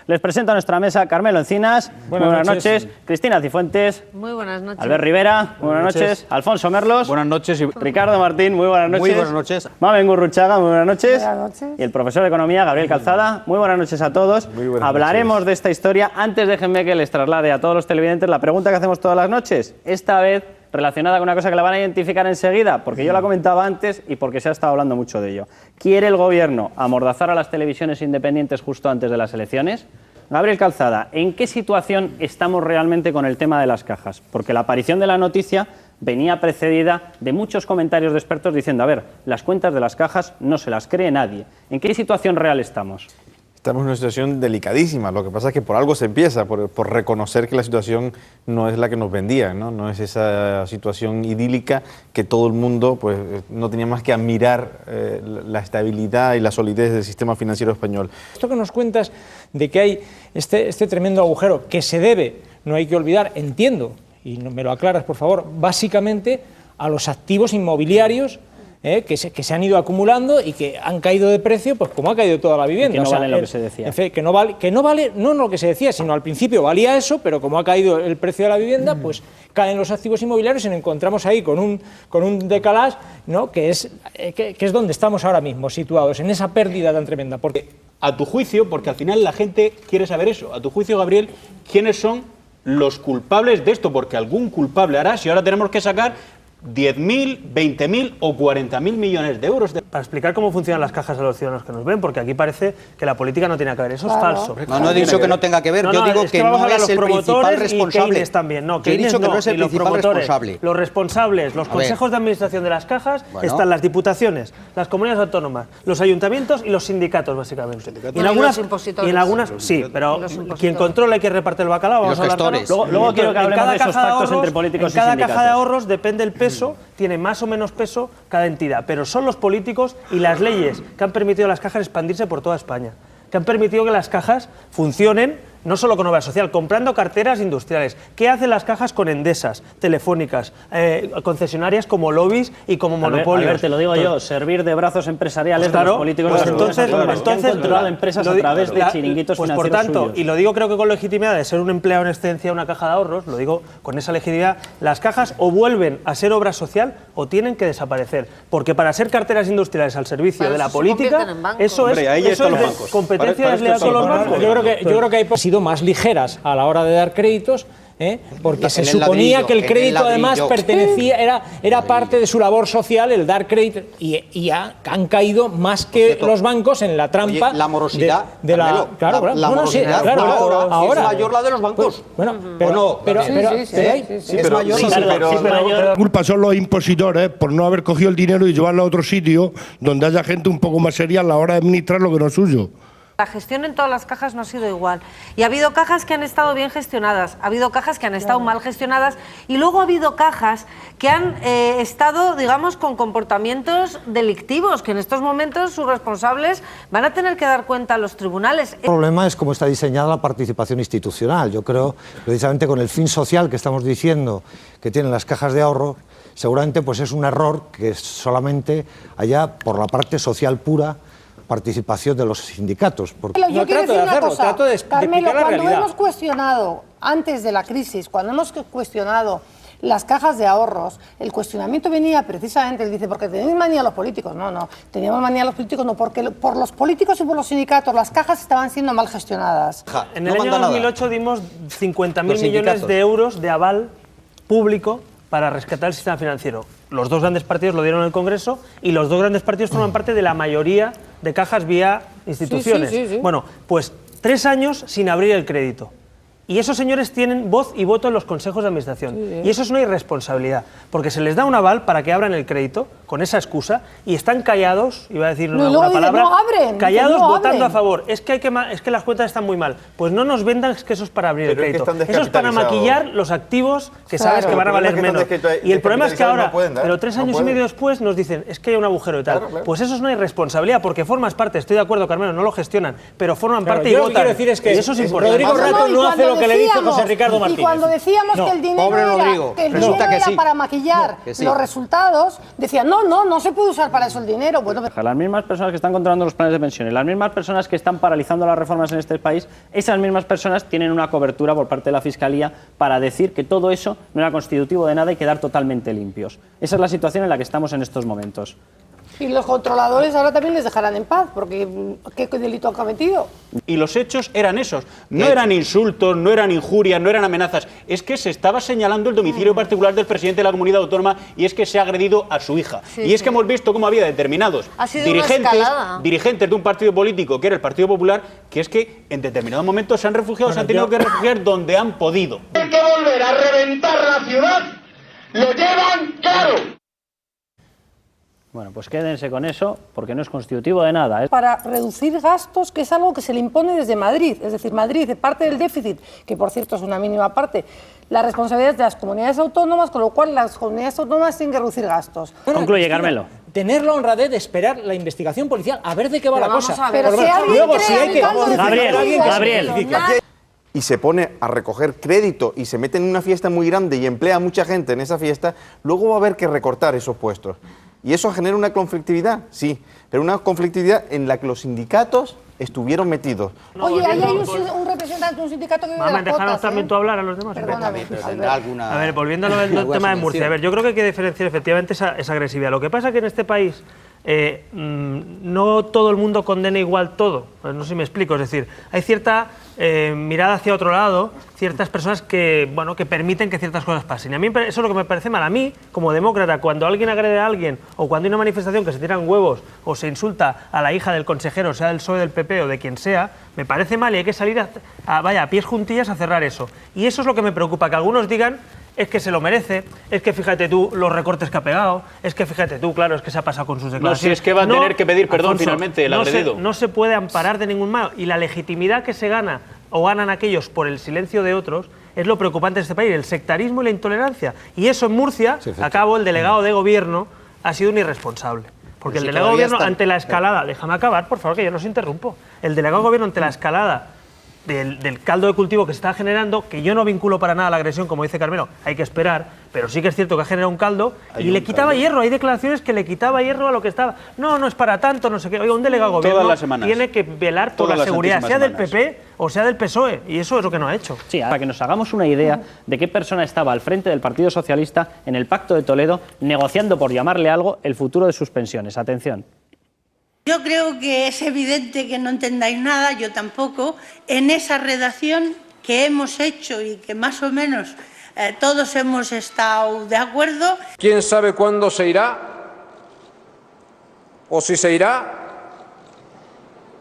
Les presento a nuestra mesa Carmelo Encinas. Buenas noches. Cristina Cifuentes. Muy buenas noches. Albert Rivera. Muy buenas noches. Alfonso Merlos. Buenas noches. Ricardo Martín. Muy buenas noches. Muy buenas noches. Mamen Gurruchaga. Muy buenas noches. Buenas noches. Y el profesor de Economía, Gabriel Calzada. Muy buenas noches a todos. Muy buenas Hablaremos noches. de esta historia. Antes déjenme que les traslade a todos los televidentes la pregunta que hacemos todas las noches. Esta vez relacionada con una cosa que la van a identificar enseguida, porque yo la comentaba antes y porque se ha estado hablando mucho de ello. ¿Quiere el gobierno amordazar a las televisiones independientes justo antes de las elecciones? Gabriel Calzada, ¿en qué situación estamos realmente con el tema de las cajas? Porque la aparición de la noticia venía precedida de muchos comentarios de expertos diciendo, a ver, las cuentas de las cajas no se las cree nadie. ¿En qué situación real estamos? Estamos en una situación delicadísima. Lo que pasa es que por algo se empieza, por reconocer que la situación no es la que nos vendía, ¿no? No es esa situación idílica que todo el mundo pues, no tenía más que admirar la estabilidad y la solidez del sistema financiero español. Esto que nos cuentas de que hay este tremendo agujero que se debe, no hay que olvidar, entiendo, y me lo aclaras por favor, básicamente a los activos inmobiliarios que se han ido acumulando y que han caído de precio, pues como ha caído toda la vivienda. Y que no vale lo que se decía. En fin, que no vale, no lo que se decía, sino al principio valía eso, pero como ha caído el precio de la vivienda, pues caen los activos inmobiliarios y nos encontramos ahí con un decalage, ¿no? que es donde estamos ahora mismo situados, en esa pérdida tan tremenda. Porque a tu juicio, porque al final la gente quiere saber eso, a tu juicio, Gabriel, ¿quiénes son los culpables de esto? Porque algún culpable hará, si ahora tenemos que sacar 10.000, 20.000 o 40.000 millones de euros. Para explicar cómo funcionan las cajas a los ciudadanos que nos ven, porque aquí parece que la política no tiene que ver. Eso es falso. No he dicho que no tenga que ver, yo digo que no es el principal responsable. También. No, he dicho que no es el principal responsable. Los responsables, los consejos de administración de las cajas, están las diputaciones, las comunidades autónomas, los ayuntamientos y los sindicatos, básicamente. Y en algunas, sí, pero quien controla y quien reparte el bacalao, vamos a hablar. Luego quiero que hablemos de esos pactos entre políticos y sindicatos. En cada caja de ahorros depende el peso, tiene más o menos peso cada entidad, pero son los políticos y las leyes que han permitido a las cajas expandirse por toda España, que han permitido que las cajas funcionen no solo con obra social, comprando carteras industriales. ¿Qué hacen las cajas con Endesas, Telefónicas, concesionarias como lobbies y como monopolios? A ver, te lo digo yo, servir de brazos empresariales de los políticos de las entonces han controlado empresas a través de chiringuitos pues financieros por tanto, suyos. Y lo digo creo que con legitimidad de ser un empleado en excedencia de una caja de ahorros, lo digo con esa legitimidad, las cajas o vuelven a ser obra social o tienen que desaparecer. Porque para ser carteras industriales al servicio de la política, eso es competencia desleal con los bancos. Yo creo que hay sido más ligeras a la hora de dar créditos, porque se suponía que el crédito además pertenecía, era parte de su labor social el dar crédito, y han caído más que los bancos en la trampa. Oye, la morosidad de la morosidad ahora es mayor la de los bancos. Bueno, pero es mayor. La culpa son los impositores por no haber cogido el dinero y llevarlo a otro sitio donde haya gente un poco más seria a la hora de administrar lo que no es suyo. La gestión en todas las cajas no ha sido igual. Y ha habido cajas que han estado bien gestionadas, ha habido cajas que han estado mal gestionadas y luego ha habido cajas que han estado, digamos, con comportamientos delictivos, que en estos momentos sus responsables van a tener que dar cuenta a los tribunales. El problema es cómo está diseñada la participación institucional. Yo creo, precisamente con el fin social que estamos diciendo que tienen las cajas de ahorro, seguramente pues es un error que solamente haya por la parte social pura participación de los sindicatos. Yo quiero decir una cosa, Carmelo, cuando hemos cuestionado, antes de la crisis, cuando hemos cuestionado las cajas de ahorros, el cuestionamiento venía precisamente, él dice, porque tenéis manía los políticos. No, teníamos manía los políticos, no, porque por los políticos y por los sindicatos las cajas estaban siendo mal gestionadas. En el año 2008 dimos 50.000 millones de euros de aval público para rescatar el sistema financiero. Los dos grandes partidos lo dieron en el Congreso y los dos grandes partidos forman parte de la mayoría de cajas vía instituciones. Sí. Bueno, pues 3 años sin abrir el crédito. Y esos señores tienen voz y voto en los consejos de administración. Y eso es una irresponsabilidad, porque se les da un aval para que abran el crédito con esa excusa y están callados, iba a decir una palabra, callados votando a favor. Es que las cuentas están muy mal. Pues no nos vendan que eso es para abrir el crédito. Eso es para maquillar los activos que sabes que van a valer menos. Y el problema es que ahora, pero 3 años y medio después nos dicen, es que hay un agujero y tal. Pues eso es una irresponsabilidad, porque formas parte, estoy de acuerdo, Carmelo, no lo gestionan, pero forman parte y votan. Quiero decir es que eso es importante. Rodrigo Rato no hace lo que le dice José Ricardo Martínez. Y cuando decíamos que el dinero era para maquillar los resultados, decían, no se puede usar para eso el dinero. Bueno, las mismas personas que están controlando los planes de pensiones, las mismas personas que están paralizando las reformas en este país, esas mismas personas tienen una cobertura por parte de la Fiscalía para decir que todo eso no era constitutivo de nada y quedar totalmente limpios. Esa es la situación en la que estamos en estos momentos. Y los controladores ahora también les dejarán en paz, porque ¿qué delito han cometido? Y los hechos eran esos. No eran insultos, no eran injurias, no eran amenazas. Es que se estaba señalando el domicilio particular del presidente de la comunidad autónoma y es que se ha agredido a su hija. Y es que hemos visto cómo había determinados dirigentes de un partido político, que era el Partido Popular, que es que en determinados momentos se han refugiado, se han tenido que refugiar donde han podido. Hay que volver a reventar la ciudad. Lo llevan claro. Bueno, pues quédense con eso, porque no es constitutivo de nada. Para reducir gastos, que es algo que se le impone desde Madrid. Es decir, Madrid, de parte del déficit, que por cierto es una mínima parte, la responsabilidad es de las comunidades autónomas, con lo cual las comunidades autónomas tienen que reducir gastos. Concluye, Carmelo. Tener la honradez de esperar la investigación policial, a ver de qué va la cosa. Pero si alguien Gabriel. Y se pone a recoger crédito y se mete en una fiesta muy grande y emplea a mucha gente en esa fiesta, luego va a haber que recortar esos puestos. ¿Y eso genera una conflictividad? Sí, pero una conflictividad en la que los sindicatos estuvieron metidos. Oye, ahí hay un representante de un sindicato que vive de las cuotas, déjanos también tú hablar a los demás. Perdóname. A ver, volviendo al tema de Murcia. A ver, yo creo que hay que diferenciar efectivamente esa agresividad. Lo que pasa es que en este país no todo el mundo condena igual todo. Pues no sé si me explico. Es decir, hay cierta mirada hacia otro lado, ciertas personas que permiten que ciertas cosas pasen. Y a mí eso es lo que me parece mal. A mí, como demócrata, cuando alguien agrede a alguien o cuando hay una manifestación que se tiran huevos o se insulta a la hija del consejero, sea del PSOE, del PP o de quien sea, me parece mal y hay que salir a pies juntillas a cerrar eso. Y eso es lo que me preocupa, que algunos digan es que se lo merece, es que fíjate tú los recortes que ha pegado, es que fíjate tú, claro, es que se ha pasado con sus declaraciones. No, si es que va a tener que pedir perdón finalmente el agredido. No se puede amparar de ningún modo. Y la legitimidad que se gana o ganan aquellos por el silencio de otros es lo preocupante de este país, el sectarismo y la intolerancia. Y eso en Murcia, el delegado de gobierno ha sido un irresponsable. Porque el delegado de gobierno ante la escalada, déjame acabar, por favor, que yo no os interrumpo. El delegado de gobierno ante la escalada del caldo de cultivo que se está generando, que yo no vinculo para nada a la agresión, como dice Carmelo, hay que esperar, pero sí que es cierto que ha generado un caldo y le quitaba hierro. Hay declaraciones que le quitaba hierro a lo que estaba. No es para tanto, no sé qué. Oiga, un delegado de gobierno tiene que velar por la seguridad, sea del PP o sea del PSOE, y eso es lo que no ha hecho. Sí, para que nos hagamos una idea de qué persona estaba al frente del Partido Socialista en el Pacto de Toledo negociando, por llamarle algo, el futuro de sus pensiones. Atención. Yo creo que es evidente que no entendáis nada, yo tampoco, en esa redacción que hemos hecho y que más o menos todos hemos estado de acuerdo. ¿Quién sabe cuándo se irá? ¿O si se irá?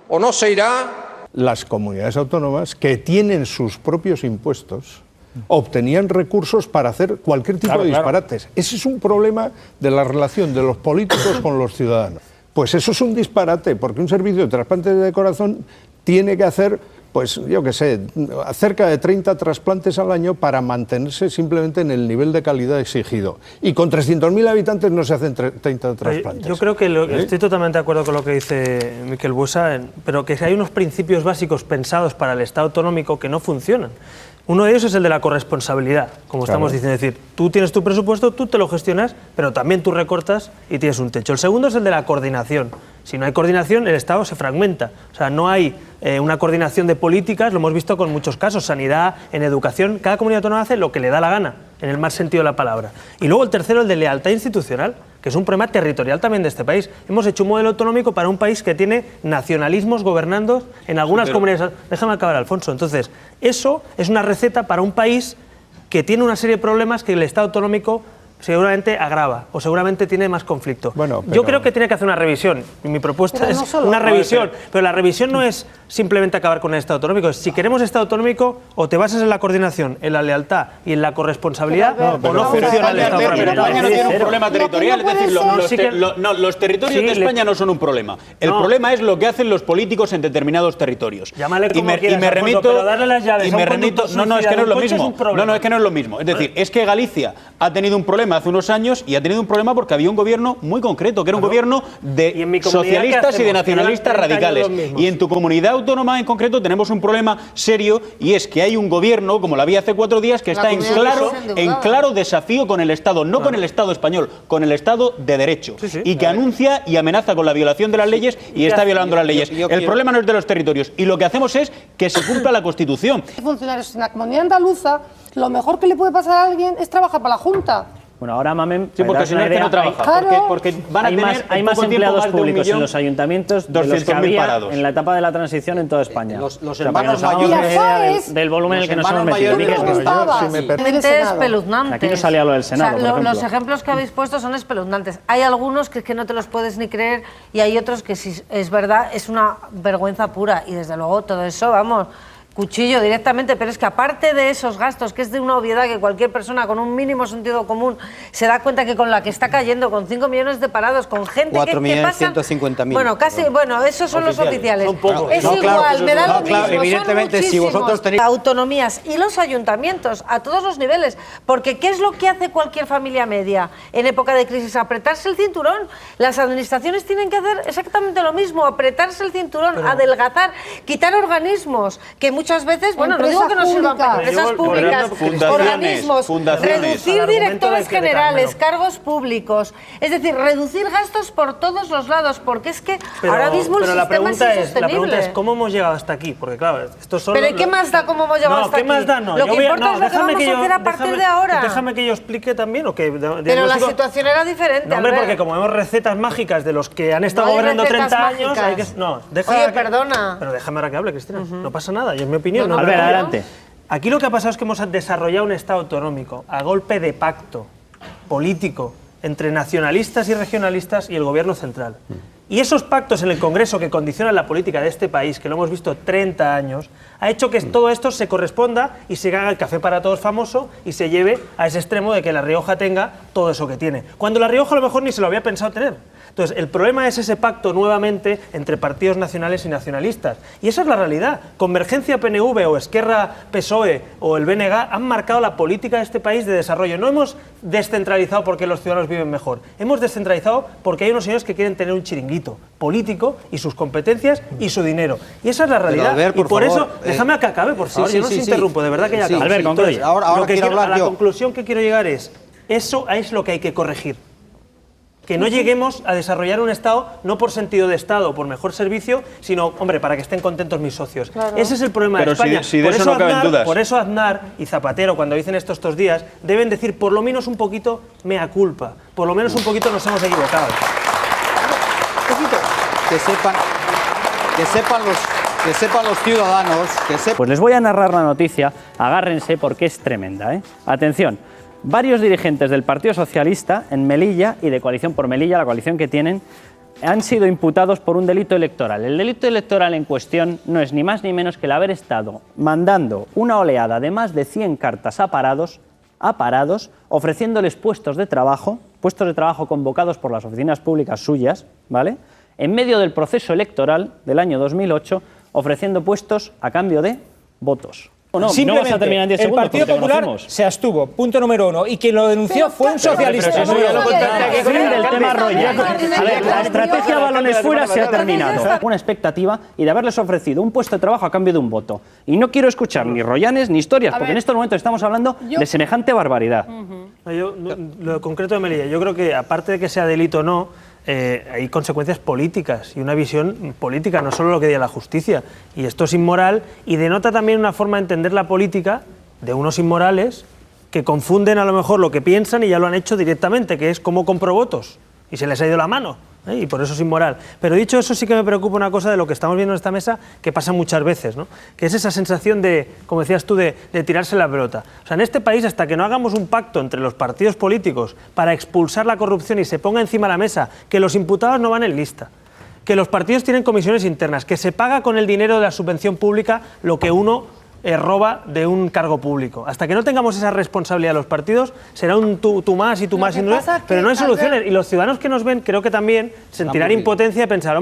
¿O no se irá? Las comunidades autónomas que tienen sus propios impuestos obtenían recursos para hacer cualquier tipo de disparates. Ese es un problema de la relación de los políticos con los ciudadanos. Pues eso es un disparate, porque un servicio de trasplantes de corazón tiene que hacer, pues yo qué sé, cerca de 30 trasplantes al año para mantenerse simplemente en el nivel de calidad exigido. Y con 300.000 habitantes no se hacen 30 trasplantes. Yo creo que estoy totalmente de acuerdo con lo que dice Miquel Buesa, pero que hay unos principios básicos pensados para el Estado autonómico que no funcionan. Uno de ellos es el de la corresponsabilidad, como estamos diciendo. Es decir, tú tienes tu presupuesto, tú te lo gestionas, pero también tú recortas y tienes un techo. El segundo es el de la coordinación. Si no hay coordinación, el Estado se fragmenta. O sea, no hay una coordinación de políticas, lo hemos visto con muchos casos, sanidad, en educación. Cada comunidad autónoma hace lo que le da la gana, en el más sentido de la palabra. Y luego el tercero, el de lealtad institucional, que es un problema territorial también de este país. Hemos hecho un modelo autonómico para un país que tiene nacionalismos gobernando en algunas comunidades. Déjame acabar, Alfonso. Entonces, eso es una receta para un país que tiene una serie de problemas que el Estado autonómico seguramente agrava o seguramente tiene más conflicto. Yo creo que tiene que hacer una revisión. Y mi propuesta es una revisión. Pero la revisión no es simplemente acabar con el Estado autonómico. Si queremos Estado autonómico, o te basas en la coordinación, en la lealtad y en la corresponsabilidad, o no funciona el Estado autonómico. España no tiene un problema territorial. Es decir, los territorios de España no son un problema. El problema es lo que hacen los políticos en determinados territorios. Llámale como quieras, Alfonso, pero darle las llaves a un conductor no, es que no es lo mismo. No, es que no es lo mismo. Es decir, es que Galicia ha tenido un problema problema hace unos años y ha tenido un problema porque había un gobierno muy concreto, que era un gobierno de socialistas y de nacionalistas radicales. Y en tu comunidad autónoma en concreto tenemos un problema serio, y es que hay un gobierno, como lo había hace 4 días, que está en claro desafío con el Estado, no con el Estado español, con el Estado de derecho, y que anuncia y amenaza con la violación de las leyes y está violando las leyes. El problema no es de los territorios, y lo que hacemos es que se cumpla la Constitución. Funcionarios en la comunidad andaluza, lo mejor que le puede pasar a alguien es trabajar para la Junta. Bueno, ahora Mamem... Sí, porque si no es que no trabaja. Porque van a tener hay más empleados públicos en los ayuntamientos de los que había en la etapa de la transición en toda España. Los hermanos mayores... Del volumen en el que nos hemos metido. Es espeluznante. Aquí no salía lo del Senado, por ejemplo. Los ejemplos que habéis puesto son espeluznantes. Hay algunos que es que no te los puedes ni creer, y hay otros que, si es verdad, es una vergüenza pura. Y desde luego todo eso, vamos... cuchillo directamente, pero es que aparte de esos gastos, que es de una obviedad que cualquier persona con un mínimo sentido común se da cuenta que con la que está cayendo, con 5 millones de parados, con gente 4.150.000. Bueno, casi, bueno, esos son los oficiales. Son pocos. Es igual, me da lo mismo, evidentemente, si vosotros tenéis autonomías y los ayuntamientos a todos los niveles, porque ¿qué es lo que hace cualquier familia media en época de crisis? Apretarse el cinturón. Las administraciones tienen que hacer exactamente lo mismo, apretarse el cinturón, adelgazar, quitar organismos que muchas veces, bueno, no digo que no sirvan, pero empresas públicas, organismos, reducir directores generales, cargos públicos, es decir, reducir gastos por todos los lados, porque es que ahora mismo el sistema es insostenible. La pregunta es, ¿cómo hemos llegado hasta aquí? Porque claro, estos son... ¿Pero qué más da cómo hemos llegado hasta aquí? No, ¿qué más da? No, lo que importa es lo que vamos a hacer a partir de ahora. Déjame que yo explique también, o que... Pero la situación era diferente. No, hombre, porque como vemos recetas mágicas de los que han estado gobernando 30 años... Oye, perdona. Pero déjame ahora que hable, Cristina. No pasa nada, y es mi opinión. Adelante. Aquí lo que ha pasado es que hemos desarrollado un Estado autonómico a golpe de pacto político entre nacionalistas y regionalistas y el gobierno central. Y esos pactos en el Congreso que condicionan la política de este país, que lo hemos visto 30 años, ha hecho que todo esto se corresponda y se haga el café para todos famoso y se lleve a ese extremo de que La Rioja tenga todo eso que tiene. Cuando La Rioja a lo mejor ni se lo había pensado tener. Entonces, el problema es ese pacto nuevamente entre partidos nacionales y nacionalistas. Y esa es la realidad. Convergencia PNV o Esquerra PSOE o el BNG han marcado la política de este país de desarrollo. No hemos descentralizado porque los ciudadanos viven mejor. Hemos descentralizado porque hay unos señores que quieren tener un chiringuito político y sus competencias y su dinero. Y esa es la realidad. Albert, y por eso, déjame que acabe, por favor. Yo no os interrumpo, de verdad que ya acabo. Albert, entonces, ahora quiero hablar a la yo. conclusión que quiero llegar es, eso es lo que hay que corregir. Que no lleguemos a desarrollar un Estado no por sentido de Estado, por mejor servicio, sino, hombre, para que estén contentos mis socios. Claro. Ese es el problema de España. Si de eso no caben dudas. Por eso Aznar y Zapatero, cuando dicen esto estos días, deben decir por lo menos un poquito mea culpa. Por lo menos un poquito nos hemos equivocado. Que sepan los ciudadanos... Pues les voy a narrar la noticia, agárrense porque es tremenda, ¿eh? Atención. Varios dirigentes del Partido Socialista en Melilla y de Coalición por Melilla, la coalición que tienen, han sido imputados por un delito electoral. El delito electoral en cuestión no es ni más ni menos que el haber estado mandando una oleada de más de 100 cartas a parados, ofreciéndoles puestos de trabajo convocados por las oficinas públicas suyas, ¿vale? En medio del proceso electoral del año 2008, ofreciendo puestos a cambio de votos. No, simplemente, no vas a terminar en 10 segundos, el Partido Popular se abstuvo, punto número 1, y quien lo denunció fue un socialista. Fin del tema Roya. A ver, la estrategia balones fuera se ha terminado. Una expectativa y de haberles ofrecido un puesto de trabajo a cambio de un voto. Y no quiero escuchar ni rollanes ni historias, porque en estos momentos estamos hablando de semejante barbaridad. Lo concreto de Melilla, yo creo que aparte de que sea delito o no, hay consecuencias políticas y una visión política, no solo lo que diga la justicia. Y esto es inmoral y denota también una forma de entender la política de unos inmorales que confunden a lo mejor lo que piensan y ya lo han hecho directamente, que es cómo compro votos. Y se les ha ido la mano. Y por eso es inmoral. Pero dicho eso, sí que me preocupa una cosa de lo que estamos viendo en esta mesa, que pasa muchas veces, ¿no? Que es esa sensación de, como decías tú, de tirarse la pelota. O sea, en este país, hasta que no hagamos un pacto entre los partidos políticos para expulsar la corrupción y se ponga encima de la mesa que los imputados no van en lista, que los partidos tienen comisiones internas, que se paga con el dinero de la subvención pública lo que uno roba de un cargo público. Hasta que no tengamos esa responsabilidad de los partidos, será un tú más y tú más, pero no hay soluciones. Y los ciudadanos que nos ven, creo que también sentirán impotencia de pensar,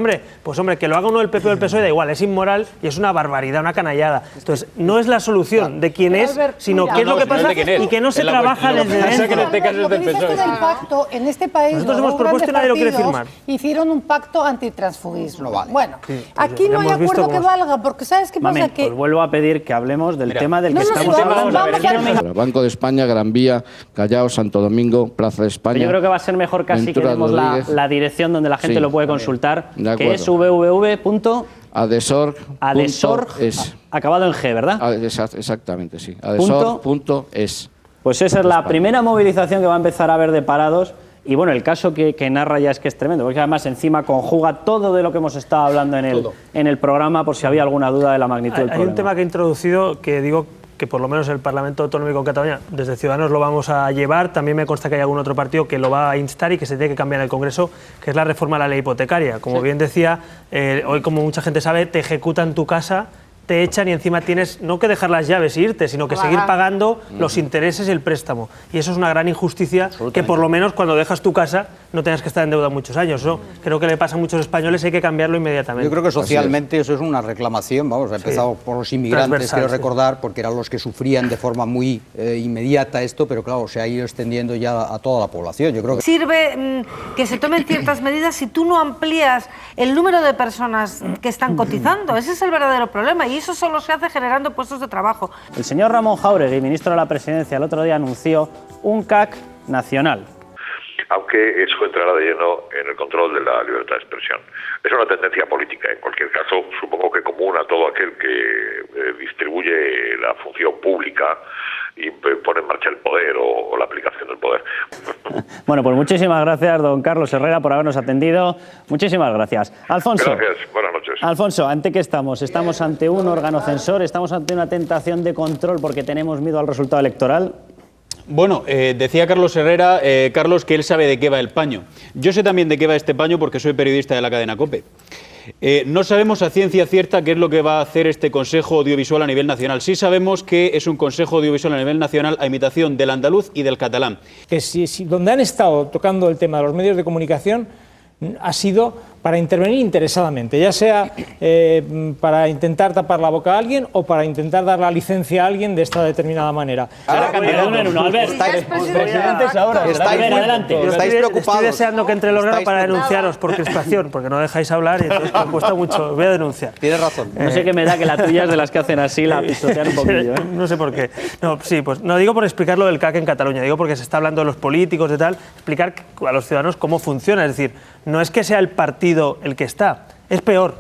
que lo haga uno del PP o del PSOE, da igual, es inmoral y es una barbaridad, una canallada. Entonces, no es la solución de quién es, sino qué es lo que pasa y que no se trabaja desde dentro. Lo que dices tú del pacto, en este país nosotros hemos propuesto y nadie lo quiere firmar. Hicieron un pacto antitransfugismo. Bueno, aquí no hay acuerdo que valga, porque ¿sabes qué pasa? Pues vuelvo a pedir que hablemos del tema del que estamos hablando. Banco de España, Gran Vía, Callao, Santo Domingo, Plaza de España. Yo creo que va a ser mejor casi que demos la dirección donde la gente lo puede consultar, que es www.adesorg.es. Acabado en G, ¿verdad? Exactamente, sí. Adesorg.es. Pues esa es la primera movilización que va a empezar a haber de parados. Y bueno, el caso que narra ya es que es tremendo, porque además encima conjuga todo de lo que hemos estado hablando en el programa, por si había alguna duda de la magnitud del problema. Hay un tema que he introducido que digo que por lo menos el Parlamento Autonómico de Cataluña, desde Ciudadanos lo vamos a llevar, también me consta que hay algún otro partido que lo va a instar y que se tiene que cambiar en el Congreso, que es la reforma a la ley hipotecaria. Como bien decía, hoy como mucha gente sabe, te ejecutan tu casa, te echan y encima tienes no que dejar las llaves e irte, sino que seguir pagando los intereses y el préstamo. Y eso es una gran injusticia, que por lo menos cuando dejas tu casa no tengas que estar en deuda muchos años. Eso creo que le pasa a muchos españoles, hay que cambiarlo inmediatamente. Yo creo que socialmente eso es una reclamación, ha empezado por los inmigrantes, quiero recordar, porque eran los que sufrían de forma muy inmediata esto, pero claro, se ha ido extendiendo ya a toda la población. Yo creo que sirve que se tomen ciertas medidas si tú no amplías el número de personas que están cotizando. Ese es el verdadero problema y eso solo se hace generando puestos de trabajo. El señor Ramón Jáuregui, ministro de la Presidencia, el otro día anunció un CAC nacional. Aunque eso entrará de lleno en el control de la libertad de expresión. Es una tendencia política, en cualquier caso, supongo que común a todo aquel que distribuye la función pública y pone en marcha el poder o la aplicación del poder. Bueno, pues muchísimas gracias, don Carlos Herrera, por habernos atendido. Muchísimas gracias. Alfonso. Gracias, buenas noches. Alfonso, ¿ante qué estamos? ¿Estamos ante un órgano censor? ¿Estamos ante una tentación de control porque tenemos miedo al resultado electoral? Bueno, decía Carlos Herrera, Carlos, que él sabe de qué va el paño. Yo sé también de qué va este paño porque soy periodista de la cadena COPE. No sabemos a ciencia cierta qué es lo que va a hacer este Consejo Audiovisual a nivel nacional. Sí sabemos que es un Consejo Audiovisual a nivel nacional a imitación del andaluz y del catalán. Que si donde han estado tocando el tema de los medios de comunicación ha sido para intervenir interesadamente, ya sea para intentar tapar la boca a alguien o para intentar dar la licencia a alguien de esta determinada manera. Ahora cambiaron en uno. Albert, presidentes ahora. Adelante. Estáis preocupados. Estoy deseando que entre el órgano para denunciaros por crispación, porque no dejáis hablar y entonces me cuesta mucho. Voy a denunciar. Tienes razón. No sé qué me da que la tuya es de las que hacen así, la pisotean un poquillo. No sé por qué. No, sí, pues no digo por explicar lo del CAC en Cataluña, digo porque se está hablando de los políticos, de tal, explicar a los ciudadanos cómo funciona. Es decir, no es que sea el partido el que está, es peor.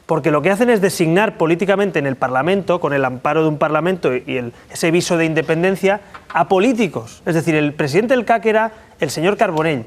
Porque lo que hacen es designar políticamente en el Parlamento, con el amparo de un Parlamento y ese viso de independencia, a políticos. Es decir, el presidente del CAC era el señor Carbonell,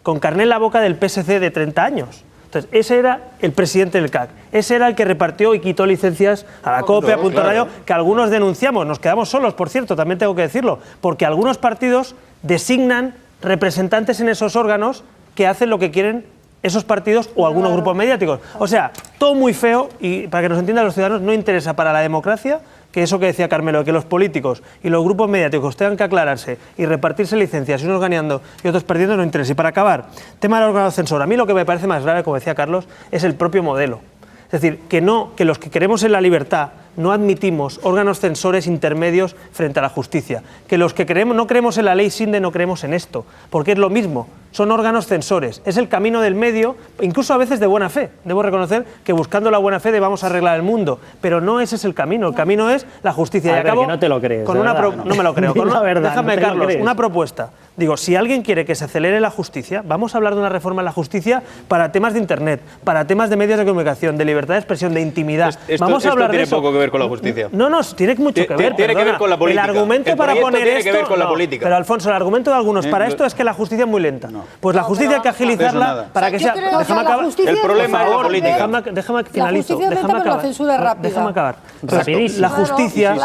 con carné en la boca del PSC de 30 años. Entonces, ese era el presidente del CAC. Ese era el que repartió y quitó licencias a la COPE, a Punto Radio, que algunos denunciamos. Nos quedamos solos, por cierto, también tengo que decirlo, porque algunos partidos designan representantes en esos órganos que hacen lo que quieren esos partidos o algunos grupos mediáticos. O sea, todo muy feo y, para que nos entiendan los ciudadanos, no interesa para la democracia que eso que decía Carmelo, que los políticos y los grupos mediáticos tengan que aclararse y repartirse licencias, y unos ganando y otros perdiendo, no interesa. Y para acabar, tema del órgano censor. A mí lo que me parece más grave, como decía Carlos, es el propio modelo. Es decir, que los que queremos en la libertad no admitimos órganos censores intermedios frente a la justicia. Que los que no creemos en la ley Sinde no creemos en esto, porque es lo mismo, son órganos censores. Es el camino del medio, incluso a veces de buena fe. Debo reconocer que buscando la buena fe debamos arreglar el mundo, pero no ese es el camino es la justicia. Y acabo que no te lo crees. Con no me lo creo. Déjame, Carlos, una propuesta. Digo, si alguien quiere que se acelere la justicia, vamos a hablar de una reforma en la justicia para temas de Internet, para temas de medios de comunicación, de libertad de expresión, de intimidad. Vamos a hablar de eso. Tiene poco que ver con la justicia. No, tiene mucho que ver. Tiene que ver con la política. El argumento para poner tiene esto, que ver con la política. Pero Alfonso, el argumento de algunos para esto es que la justicia es muy lenta. Pues la justicia hay que agilizarla para que sea. Déjame acabar. El problema es la política. Déjame finalizo. Déjame acabar. Rapidísimo. La justicia,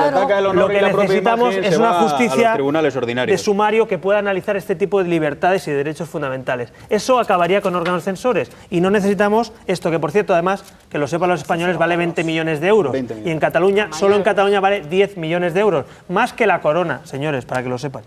lo que necesitamos es una justicia de sumario que pueda analizar penalizar este tipo de libertades y derechos fundamentales. Eso acabaría con órganos censores y no necesitamos esto, que por cierto, además, que lo sepan los españoles, vale 20 millones de euros. Y en Cataluña, solo en Cataluña vale 10 millones de euros. Más que la corona, señores, para que lo sepan.